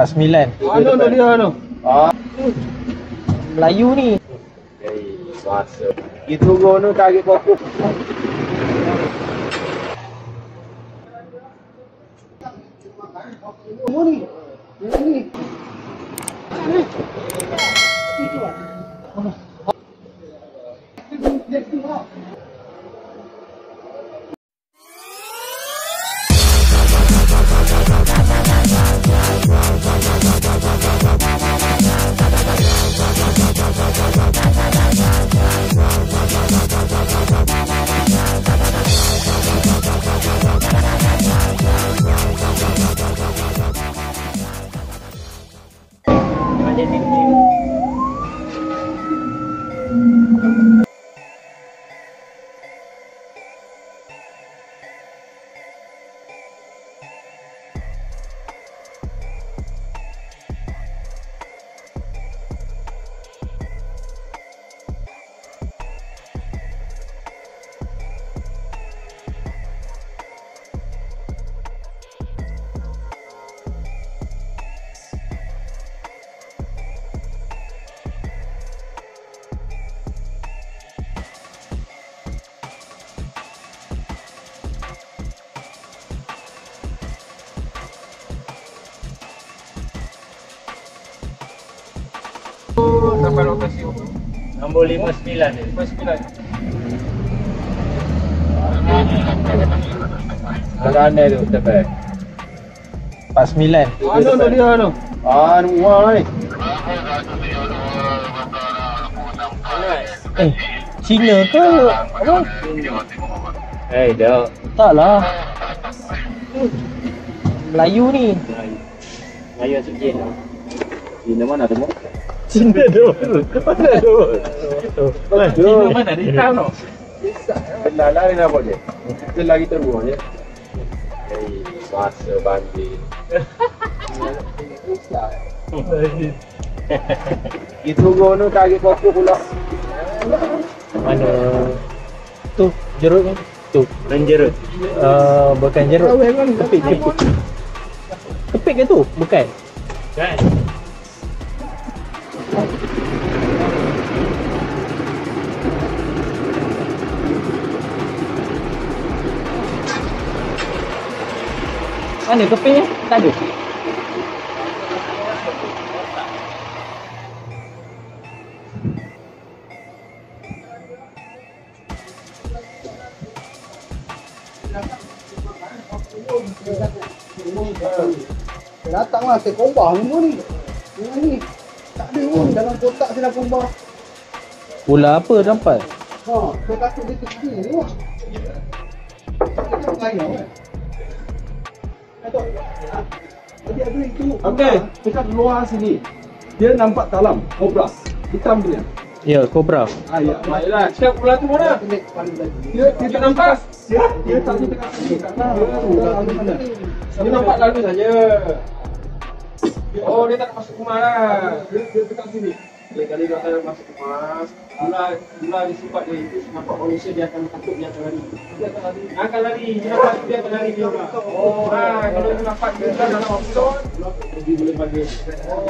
49. Ano dia ano? Melayu ni. Masa. Itu gono target fokus. Sampai lokasi nombor 59 ni. 59. Mana tu tepi? 49. Ano dia ano? Wah ni. Cina ke apa? Dah. Taklah. Melayu ni. Melayu sikit. Cina mana tengok? Cina tu. Mana tu? Cina mana dia tahu? Lari nak dia. Kita lagi terus je. Masa banjir. Itu gono target fokus pula. Mana? Tu jerut kan? Tu. Dan jerut. Bukan jerut. Kepik. Kepik ke tu? Bukan. Kan? Mana kepiknya? Tak ada. Datanglah saya kombah semua ni. Yang ni tak ada pun dalam kotak saya dah kombah. Bola apa dapat? Saya kata dia kecil ni tengok. Kita kaya kan. Jadi ada itu. Okey, dekat luar sini. Dia nampak dalam kobra. Hitam dia. Ya, kobra. Ya. Baiklah, cakap pula tu mana? Dia Kita nampak. dia tak ada dekat sini. Dia nampak lalu saja. Oh, dia tak masuk rumah lah. Dia dekat sini. Lain kali kalau saya masuk rumah, gula di sifat dia itu nampak manusia dia akan takut, dia akan lari. Dia akan lari. Dia nampak dia akan lari dia. Oh, kalau dia nampak dia dalam hospital, dia boleh bagi.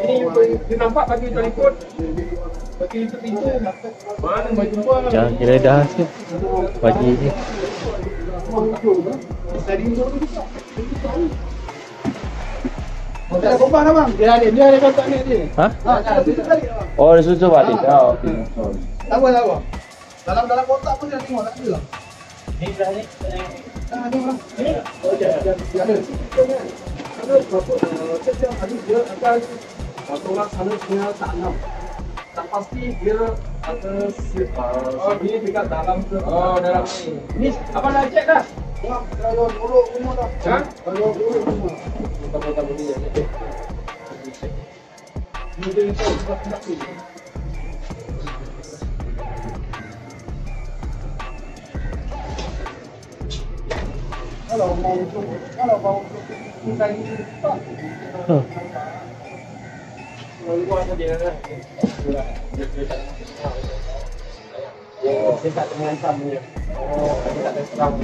Ini dia nampak bagi telefon. Bagi itu pintu. Mana baju jumpa? Jangan kira dah sikit. Pagi ni. Dari Indo tu juga. Tak ada kombah dah bang. Dia ada kontak ni dia. Ha? Dia balik lah. Oh, dia susu balik. Okey. Tak apa. Dalam kotak pun dia tengok tak ada lah. Ni dah ni. Ada lah. Ada. Ada berapa? Setiap hari dia akan tolak sana punya tak enam. Tak pasti dia ada dia dekat dalam ke. Oh, dalam ni. Ni apa nak cek dah? Kalau buruk semua dah. Ha? Kalau buruk semua. Kita boleh je. Ni dia itu sebab nak tu. Kalau mau tinggal di tempat. Kalau luar saja lah. Dia tak mengancam dia. Oh, dia tak ada serang.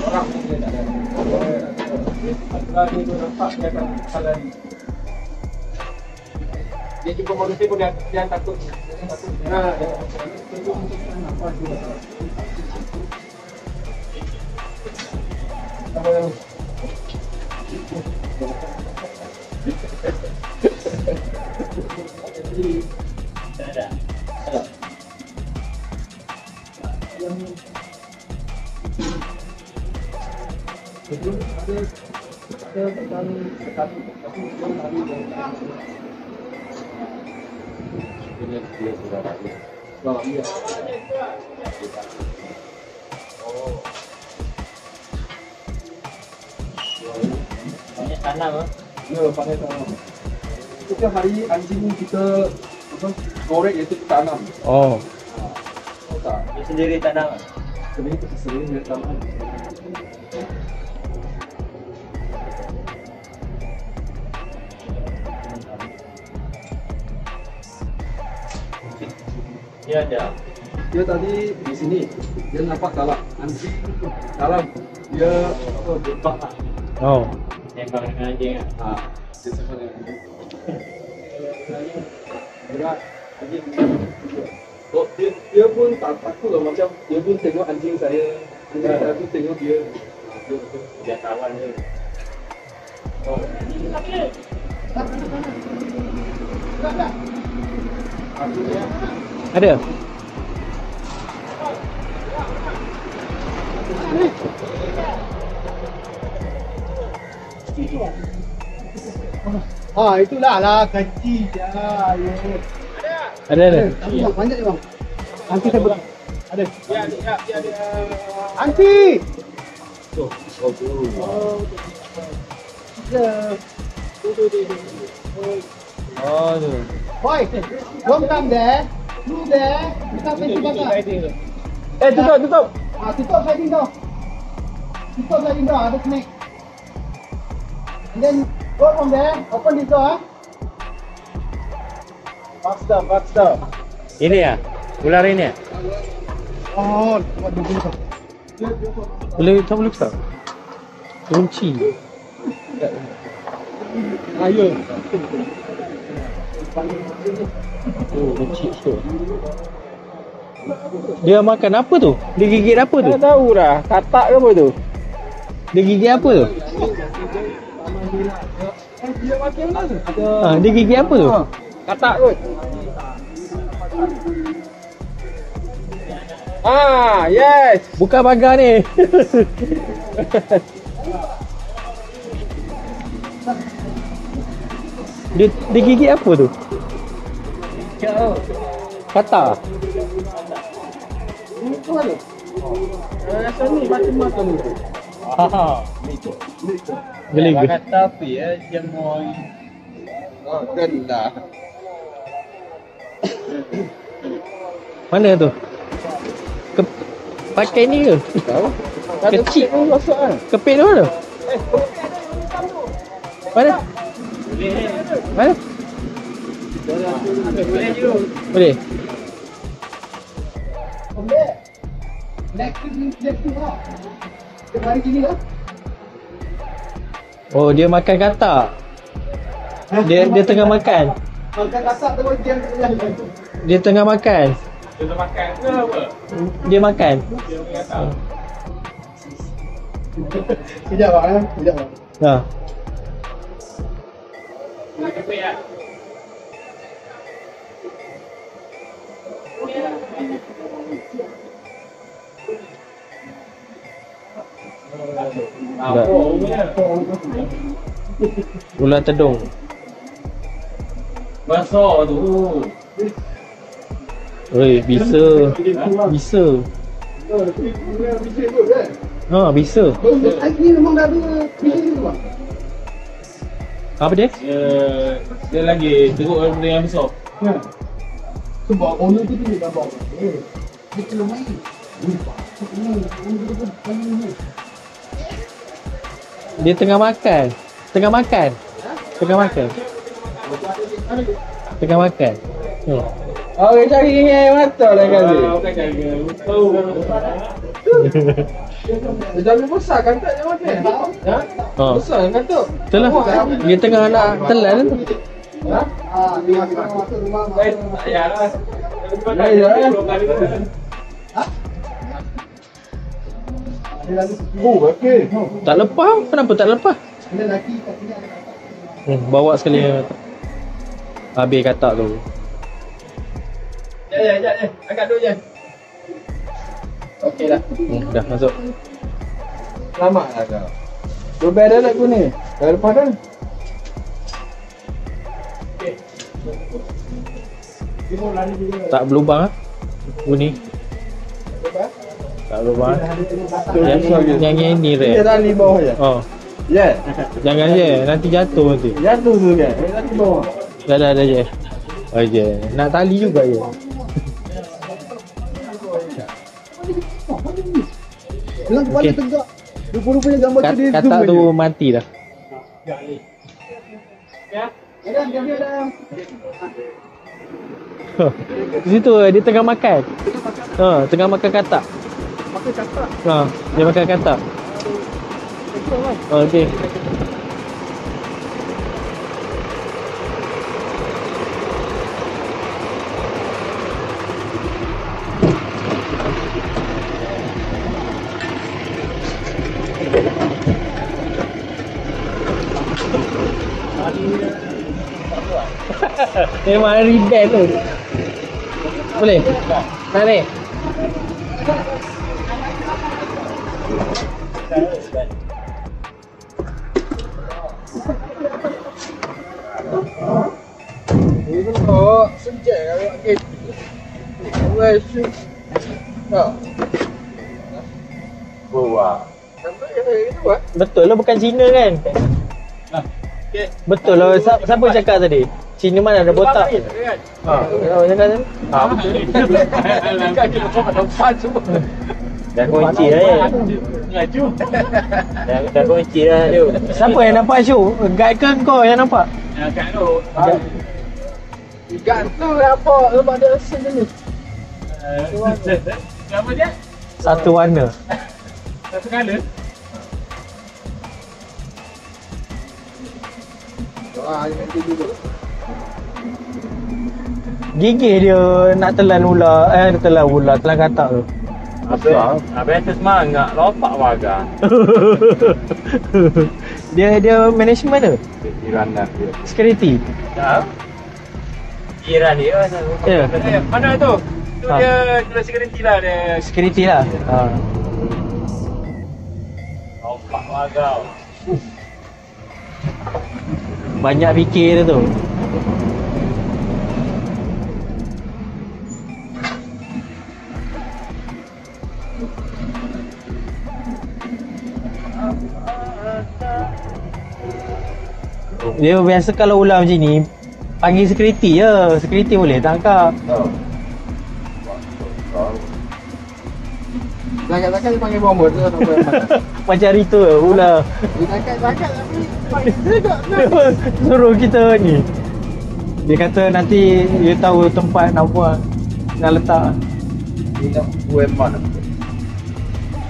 Orang pun dia tak ada. Setelah ni tu nampak dia akan lari. Dia jumpa manusia pun dia takut. Nah, Banyak tanam ah. Ya, pakai tanam. Setiap hari anjing kita goreng itu kita tanam. Oh. Tahu tak? Dia sendiri tanam. Sebenarnya kita sering dia tanam. Dia ada. Dia tadi di sini, dia nampak dalam anjing dalam dia berbak. Oh. Tembak dengan anjing ah. Dia sama dengan anjing. Berat anjing. Oh, dia pun tak takut lah, macam dia pun tengok anjing saya pun tengok dia. Dia kawan dia. Oh. Ada. Ah, itulah lah kecil je. Ada. Banyak je bang. Anti saya buat. Ada. ya. Anti. Oh, Oh tu. Boy, don't come there. You there. Kita pergi bakar. Tutup. Ah, tutup sliding door. Tutup sliding door. Ada snake. And then go from there. Open this door. Faster. Ini ya. Ular ini ya. Oh, waduh gini. Boleh tak? Kunci. ayo. Oh, kecil tu. Dia makan apa tu? Dia gigit apa tu? tak tahu dah. Katak ke apa tu? Dia gigit apa tu? Dia makan mana? Ha, dia gigit apa tu? Katak kot. Ah, yes. Buka pagar ni. dia gigit apa tu? Kata. Itu ada. Rasa ni macam-macam tu. Geli. Kata api ya, jamuai. Oh, dah. Mana tu? Pakai ni ke? Tahu? Kecil pun rosak kan? Kepit tu mana? Mana? Boleh? Boleh. Next lah. Dia mari sini lah. Oh, dia makan katak. Dia tengah makan. Makan kasar terus diam kat jalan. Dia tengah makan. Kita makan ke apa? Dia makan. Dia punya tahu. Sekejap bang. Sekejap bang. Ha. Boleh kepik tak? Tak. punya? Ular tedung. Besar tu. Oi, bisa. Bisa. Dia bising tu kan? Ha, bisa. Air ni memang dah ada bising tu bang. Apa dia? Dia lagi teruk benda yang besar. Ya. Sebab owner tu dia gambar. Dia kena main. Dia tengah makan. Tengah makan. Oh. Orang cari yang mata lah kali. Orang jaga. Tahu. Dia jangan besar kan tak dia makan? Ha? Ha. Besar kan tak? Itulah. Dia tengah nak telan tu. Ni masuk rumah. Tak payahlah. Ada lagi okey. Tak lepas. Kenapa tak lepas? ada lagi kat sini ada katak. Bawa sekali. Habis katak tu. Jap. Angkat dulu je. Okey dah. Dah masuk. Selamat lah kau. Dobel dah aku ni. Dah lepas dah. Tak berlubang ah. Bunyi. Tak berlubang. Yang ini Dia rare. dah di bawah je. Oh. Ya. Jangan je, nanti jatuh nanti. Jatuh tu kan. Dia dah di bawah. Dah je. Oh je. Nak tali juga je. Dengan kepala Okey. tegak. Rupa-rupanya gambar tu dia Katak tu mati dah. Dah. Di situ dia tengah makan. Tengah makan katak. Makan katak. Dia makan katak. Okey. Memang rebound tu. Boleh? Tarik. Oh, senjat kalau okey. Wei, shoot. Tak. Wah. Nampak yang itu ah. Betul lah bukan Cina kan? Okey. Betul lah. Siapa cakap tadi? Cina mana ada botak? Siapa cakap tadi? Kaki lepas nampak semua. Dah kunci dah ya. Ngaju. Dah kunci dah tu. Siapa yang nampak show? Guide ke kau yang nampak? Angkat dulu. Gantung apa sebab dia sen ni. Nama dia? Satu warna. Satu colour. Nanti dulu. Gigih dia nak telan ular. Telan ular. Telan katak tu. Abang tu semangat lompat warga. Dia management tu? Iranan dia. Security? Tak. Ya. Mana tu? Tu Ha. dia security lah dia. Security lah. Lompat warga. Banyak fikir dia tu. Dia biasa kalau ular macam ni panggil security je. Security boleh tangkap. Takkan dia panggil bomber tu sampai mana. Macam itu ular. Dia takkan tapi panggil Suruh kita ni. Dia kata nanti dia tahu tempat nak buat, nak letak. dia nak buat mana.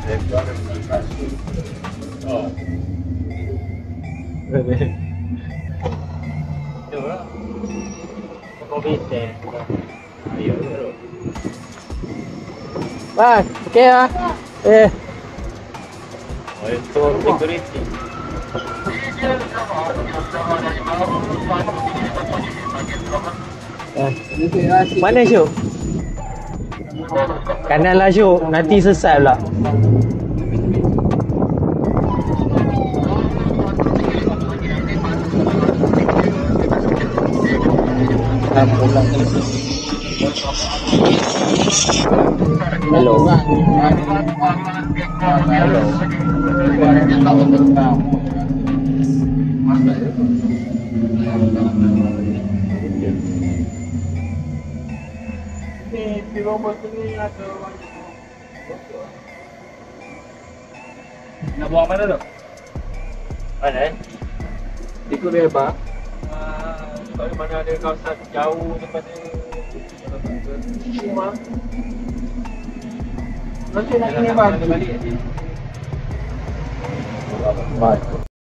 Saya ada kasih. Oh. Tu lah. Kau bisa. Ayo. Bang, okey lah. Oh, itu security. Mana Syuk? Kanan lah Syuk, nanti sesat pula. Hello. Ni robot ni ada nak buang mana tu? Mana? Ikut dia apa? Kalau mana ada kawasan jauh daripada rumah. Nanti nak kena balik. Balik.